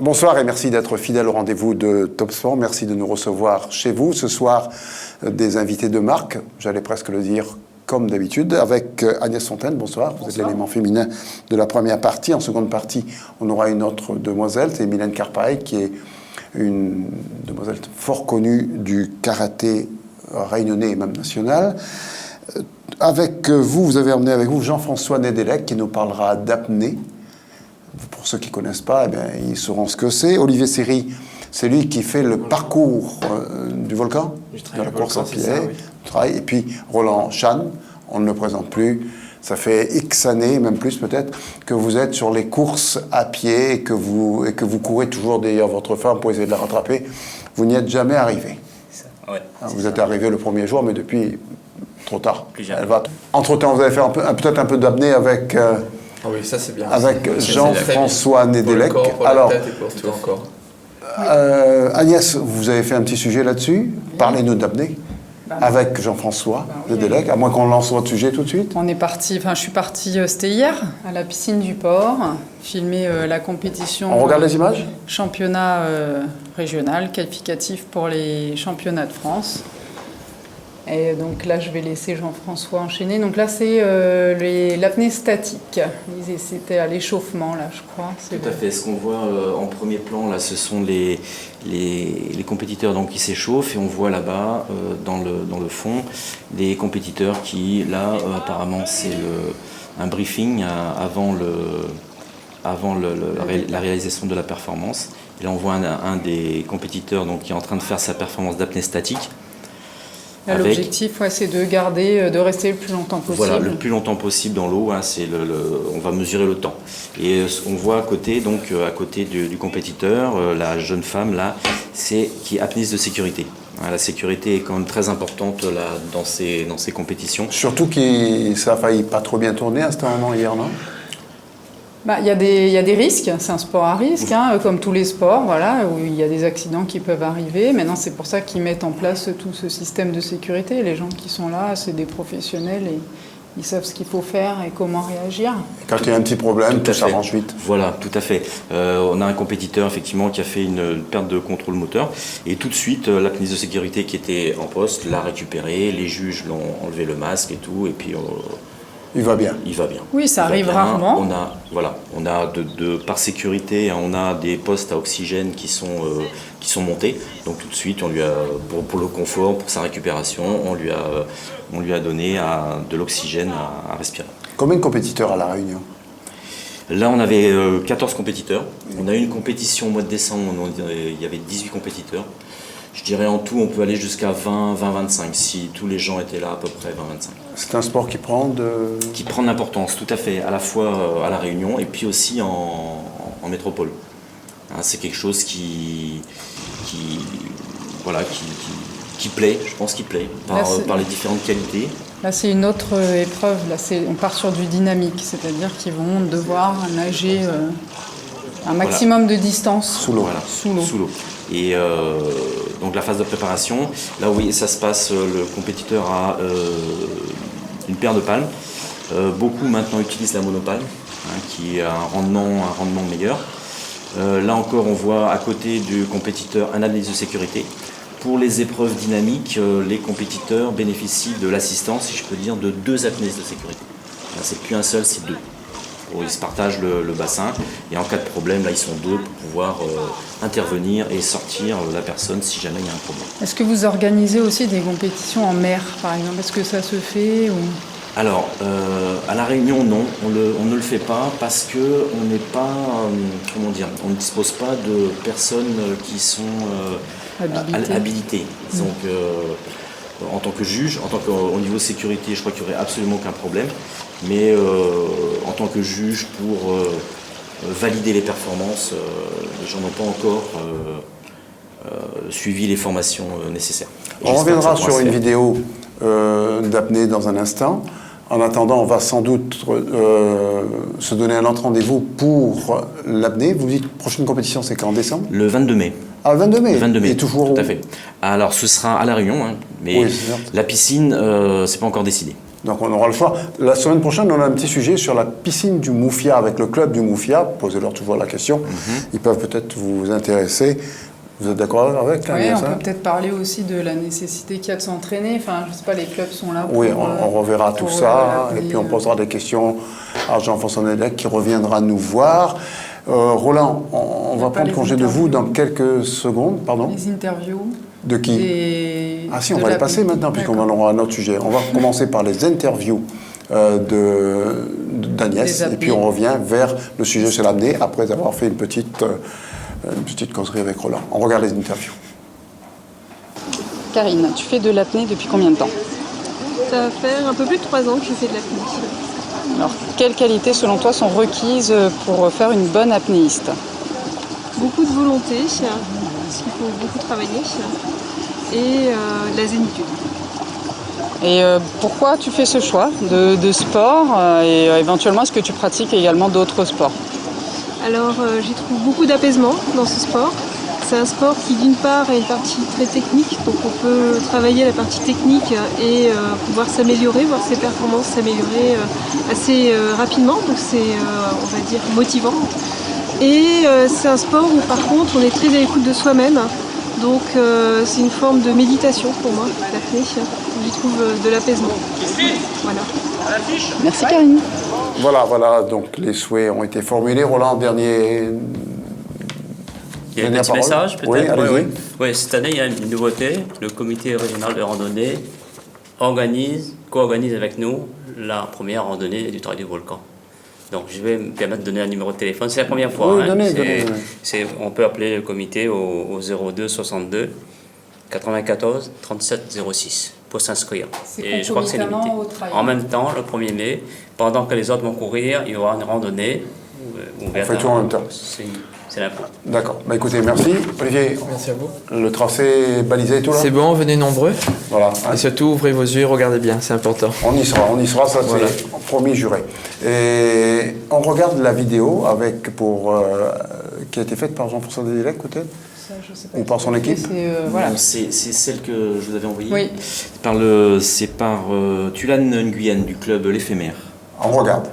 Bonsoir et merci d'être fidèle au rendez-vous de Top Sport. Merci de nous recevoir chez vous. Ce soir, des invités de marque, j'allais presque le dire comme d'habitude, avec Agnès Fontaine. Bonsoir. Vous êtes l'élément féminin de la première partie. En seconde partie, on aura une autre demoiselle, c'est Mylène Carpaille, qui est une demoiselle fort connue du karaté réunionnais et même national. Avec vous, vous avez emmené avec vous Jean-François Nedelec, qui nous parlera d'apnée. Pour ceux qui ne connaissent pas, eh bien, ils sauront ce que c'est. Olivier Siri, c'est lui qui fait le parcours du volcan, de la course à pied. Oui. Et puis Roland Chan, on ne le présente plus. Ça fait X années, même plus peut-être, que vous êtes sur les courses à pied et que vous courez toujours d'ailleurs votre femme pour essayer de la rattraper. Vous n'y êtes jamais arrivé. Ouais, vous êtes arrivé le premier jour, mais depuis, trop tard. Plus jamais. Entre-temps, vous avez fait peut-être un peu d'apnée avec... Ah oui, ça c'est bien. Avec Jean-François Nedelec. Alors, la tête et pour tout encore. Agnès, vous avez fait un petit sujet là-dessus. Parlez-nous d'apnée avec Jean-François Nedelec, à moins qu'on lance votre sujet tout de suite. On est parti, je suis partie, c'était hier, à la piscine du port, filmer la compétition. On regarde les images. Championnat régional, qualificatif pour les championnats de France. Et donc là, je vais laisser Jean-François enchaîner. Donc là, c'est l'apnée statique. C'était à l'échauffement, là, je crois. Tout à fait. Ce qu'on voit en premier plan, là, ce sont les compétiteurs donc, qui s'échauffent. Et on voit là-bas, dans le fond, des compétiteurs qui, là, apparemment, c'est un briefing avant la réalisation de la performance. Et là, on voit un des compétiteurs donc, qui est en train de faire sa performance d'apnée statique. L'objectif, c'est de garder, de rester le plus longtemps possible. Voilà, le plus longtemps possible dans l'eau. Hein, on va mesurer le temps. Et on voit à côté, à côté du compétiteur, la jeune femme là, qui est apnéiste de sécurité. Hein, la sécurité est quand même très importante là dans ces compétitions. Surtout que ça a failli pas trop bien tourner à ce moment hier, non ? Il y a des risques, c'est un sport à risque, hein, comme tous les sports, voilà, où il y a des accidents qui peuvent arriver. Maintenant, c'est pour ça qu'ils mettent en place tout ce système de sécurité. Les gens qui sont là, c'est des professionnels et ils savent ce qu'il faut faire et comment réagir. Quand il y a un petit problème, tout s'arrange vite. Voilà, tout à fait. On a un compétiteur effectivement qui a fait une perte de contrôle moteur et tout de suite, l'apnéiste de sécurité qui était en poste l'a récupéré, les juges l'ont enlevé le masque et tout, et puis... Il va bien. Il va bien. Oui, ça arrive rarement. On a par sécurité, on a des postes à oxygène qui sont montés. Donc tout de suite, on lui a, pour le confort, pour sa récupération, on lui a donné de l'oxygène à respirer. Combien de compétiteurs à La Réunion ? Là, on avait 14 compétiteurs. On a eu une compétition au mois de décembre, il y avait 18 compétiteurs. Je dirais en tout, on peut aller jusqu'à 20-25, si tous les gens étaient là, à peu près 20-25. C'est un sport qui prend Qui prend de l'importance, tout à fait, à la fois à La Réunion et puis aussi en métropole. Hein, c'est quelque chose qui plaît, je pense qu'il plaît, par les différentes qualités. Là, c'est une autre épreuve, là, on part sur du dynamique, c'est-à-dire qu'ils vont devoir nager un maximum de distance. Sous l'eau. Voilà. Sous l'eau. Et donc la phase de préparation, là oui, ça se passe, le compétiteur a une paire de palmes. Beaucoup maintenant utilisent la monopalme, hein, qui a un rendement meilleur. Là encore, on voit à côté du compétiteur un apnéiste de sécurité. Pour les épreuves dynamiques, les compétiteurs bénéficient de l'assistance, si je peux dire, de 2 apnéistes de sécurité. Là, c'est plus un seul, c'est 2. Ils se partagent le bassin et en cas de problème, là, ils sont 2 pour pouvoir intervenir et sortir la personne si jamais il y a un problème. Est-ce que vous organisez aussi des compétitions en mer, par exemple ? Est-ce que ça se fait ou... Alors, à La Réunion, non, on ne le fait pas parce qu'on n'est pas, on ne dispose pas de personnes qui sont habilitées. Donc, en tant que juge, au niveau sécurité, je crois qu'il n'y aurait absolument aucun problème. Mais en tant que juge, pour valider les performances, les gens n'ont pas encore suivi les formations nécessaires. On reviendra sur une vidéo d'apnée dans un instant. En attendant, on va sans doute se donner un autre rendez-vous pour l'apnée. Vous dites prochaine compétition, c'est quand, en décembre ? Le 22 mai. Ah, le 22 mai. Le 22 mai, et toujours tout à fait. Alors, ce sera à La Réunion, hein, mais oui, la piscine, c'est pas encore décidé. Donc on aura le choix. La semaine prochaine, on a un petit sujet sur la piscine du Moufia avec le club du Moufia. Posez-leur toujours la question. Ils peuvent peut-être vous intéresser. Vous êtes d'accord avec Oui, Agnès, on hein? peut peut-être parler aussi de la nécessité qu'il y a de s'entraîner. Enfin, je sais pas, les clubs sont là pour... Oui, on reverra tout pour, ça. Et l'apnée, puis on posera des questions à Jean-François Nedec qui reviendra nous voir. Roland, on va pas prendre les congé de vous dans quelques secondes. Pardon. Les interviews. De qui? Ah si, on va les passer maintenant, puisqu'on en aura un autre sujet. On va commencer par les interviews d'Agnès, et puis on revient vers le sujet sur l'apnée, après avoir fait une petite causerie avec Roland. On regarde les interviews. Karine, tu fais de l'apnée depuis combien de temps? Ça va faire un peu plus de 3 ans que je fais de l'apnée. Alors, quelles qualités, selon toi, sont requises pour faire une bonne apnéiste? Beaucoup de volonté, parce qu'il faut beaucoup travailler, et de la zénitude. Et pourquoi tu fais ce choix de sport et éventuellement, est-ce que tu pratiques également d'autres sports? Alors j'y trouve beaucoup d'apaisement dans ce sport. C'est un sport qui d'une part a une partie très technique, donc on peut travailler la partie technique et pouvoir s'améliorer, voir ses performances s'améliorer assez rapidement, donc c'est on va dire motivant. Et c'est un sport où par contre on est très à l'écoute de soi-même, donc c'est une forme de méditation pour moi, l'apnée. J'y trouve de l'apaisement. Voilà. Merci Karine. Voilà, donc les souhaits ont été formulés. Roland, dernier... Il y a un dernière petit parole. message peut-être. Oui, allez-y. Oui, cette année, il y a une nouveauté. Le comité régional de randonnée co-organise avec nous la première randonnée du Trail du Volcan. Donc je vais me permettre de donner un numéro de téléphone. C'est la première fois. Oui, donnez. On peut appeler le comité au 02 62 94 37 06 pour s'inscrire. Et je crois que c'est limité. En même temps, le 1er mai, pendant que les autres vont courir, il y aura une randonnée ouverte. On fait tout en même temps. C'est l'info. D'accord. Bah, écoutez, merci. Olivier, Merci à vous. le tracé est balisé et tout là? C'est bon, venez nombreux. Voilà. Et surtout, ouvrez vos yeux, regardez bien, c'est important. On y sera, ça Voilà. c'est promis, juré. Et on regarde la vidéo qui a été faite par Jean-François Nedec, peut-être? Ça, je sais pas. Ou par son équipe? Voilà. Non, c'est celle que je vous avais envoyée. Oui. C'est par Tulane Nguyen du club L'Éphémère. On regarde.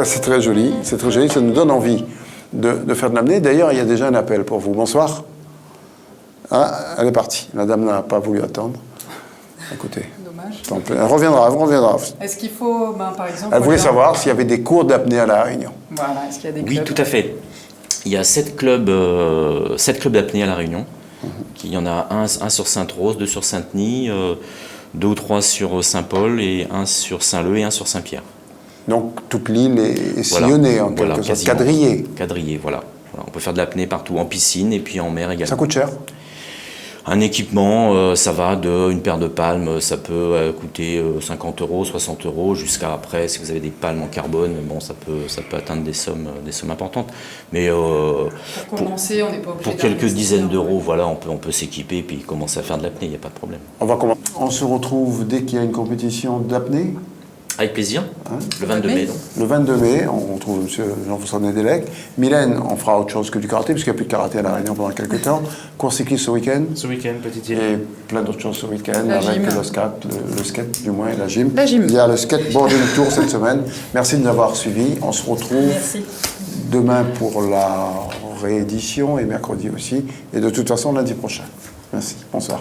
c'est très joli, ça nous donne envie de faire de l'apnée. D'ailleurs, il y a déjà un appel pour vous. Bonsoir. Ah, elle est partie. La dame n'a pas voulu attendre. Écoutez. Dommage. Elle reviendra. Est-ce qu'il faut, par exemple... Elle voulait savoir s'il y avait des cours d'apnée à La Réunion. Voilà, est-ce qu'il y a des Oui, clubs? tout à fait. Il y a 7 clubs d'apnée à La Réunion. Il y en a un sur Sainte-Rose, 2 sur Sainte-Denis, 2 ou 3 sur Saint-Paul, et 1 sur Saint-Leu et 1 sur Saint-Pierre. Donc toute l'île est sillonnée en quelque sorte, quadrillée. Quadrillée, voilà. On peut faire de l'apnée partout, en piscine et puis en mer également. Ça coûte cher? Un équipement, ça va une paire de palmes, ça peut coûter 50 €, 60 €, jusqu'à après, si vous avez des palmes en carbone, bon, ça peut atteindre des sommes importantes. Mais pour commencer, on n'est pas obligé pour quelques dizaines d'euros, voilà, on peut s'équiper et puis commencer à faire de l'apnée, il n'y a pas de problème. On se retrouve dès qu'il y a une compétition d'apnée. Avec plaisir, le 22 mai. Donc. Le 22 mai, on retrouve M. Jean-François Nédélec. Mylène, on fera autre chose que du karaté, puisqu'il n'y a plus de karaté à La Réunion pendant quelques temps. Cours cycliste ce week-end. Ce week-end, petite île. Et plein d'autres choses ce week-end, avec le skate du moins, et la gym. La gym. Il y a le skateboarding tour cette semaine. Merci de nous avoir suivis. On se retrouve demain pour la réédition et mercredi aussi. Et de toute façon, lundi prochain. Merci. Bonsoir.